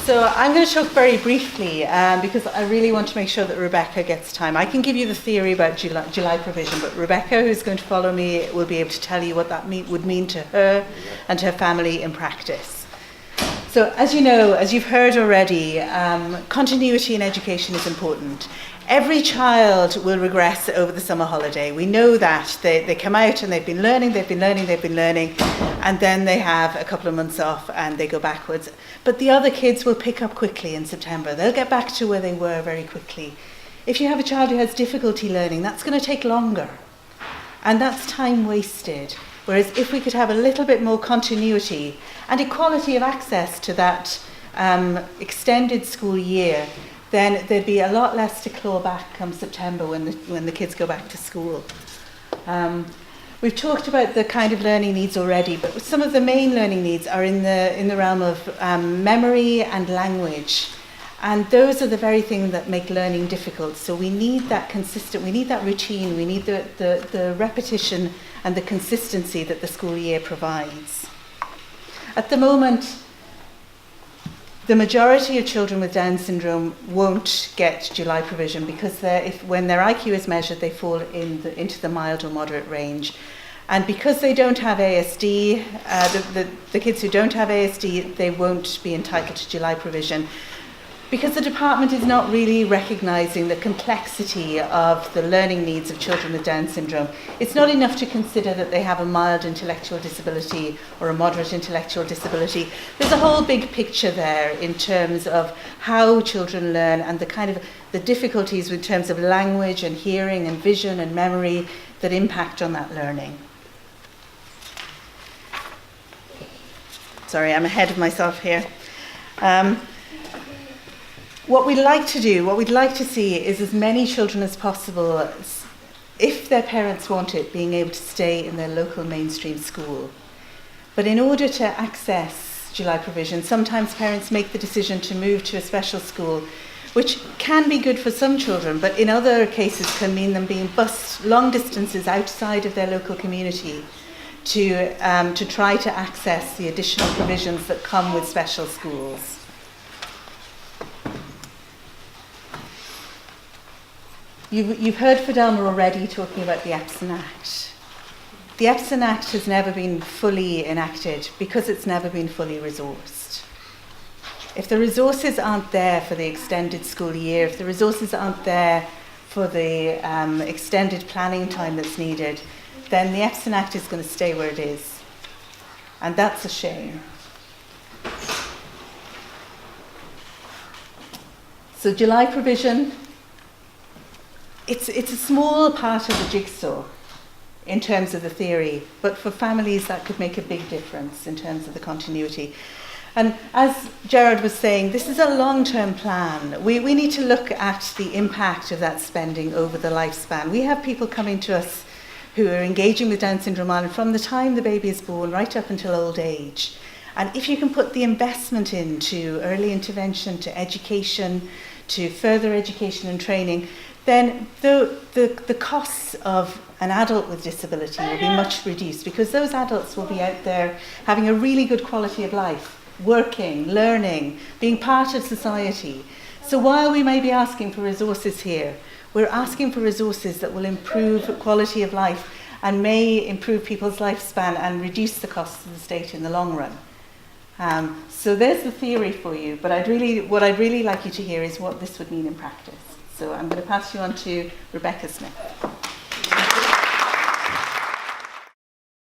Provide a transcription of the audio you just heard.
So I'm going to talk very briefly because I really want to make sure that Rebecca gets time. I can give you the theory about July provision, but Rebecca, who's going to follow me, will be able to tell you what that would mean to her and her family in practice. So as you know, as you've heard already, continuity in education is important. Every child will regress over the summer holiday. We know that. They come out and they've been learning, and then they have a couple of months off and they go backwards. But the other kids will pick up quickly in September. They'll get back to where they were very quickly. If you have a child who has difficulty learning, that's going to take longer. And that's time wasted. Whereas if we could have a little bit more continuity and equality of access to that extended school year, then there'd be a lot less to claw back come September when the kids go back to school. We've talked about the kind of learning needs already, but some of the main learning needs are in the realm of memory and language. And those are the very things that make learning difficult. So we need that we need that routine, we need the repetition and the consistency that the school year provides. At the moment, the majority of children with Down syndrome won't get July provision because when their IQ is measured, they fall into the mild or moderate range. And because they don't have ASD, the kids who don't have ASD, they won't be entitled to July provision. Because the department is not really recognising the complexity of the learning needs of children with Down syndrome, it's not enough to consider that they have a mild intellectual disability or a moderate intellectual disability. There's a whole big picture there in terms of how children learn and the difficulties in terms of language and hearing and vision and memory that impact on that learning. Sorry, I'm ahead of myself here. What we'd like to see is as many children as possible, if their parents want it, being able to stay in their local mainstream school. But in order to access July provision, sometimes parents make the decision to move to a special school, which can be good for some children, but in other cases can mean them being bused long distances outside of their local community to try to access the additional provisions that come with special schools. You've heard Fidelma already talking about the Epsom Act. The Epsom Act has never been fully enacted because it's never been fully resourced. If the resources aren't there for the extended school year, if the resources aren't there for the extended planning time that's needed, then the Epsom Act is going to stay where it is. And that's a shame. So July provision, it's a small part of the jigsaw in terms of the theory, but for families that could make a big difference in terms of the continuity. And as Gerard was saying, this is a long-term plan. We need to look at the impact of that spending over the lifespan. We have people coming to us who are engaging with Down Syndrome Ireland from the time the baby is born right up until old age. And if you can put the investment into early intervention, to education, to further education and training, then the costs of an adult with disability will be much reduced because those adults will be out there having a really good quality of life, working, learning, being part of society. So while we may be asking for resources here, we're asking for resources that will improve quality of life and may improve people's lifespan and reduce the costs of the state in the long run. So there's the theory for you, but what I'd really like you to hear is what this would mean in practice. So I'm going to pass you on to Rebecca Smith.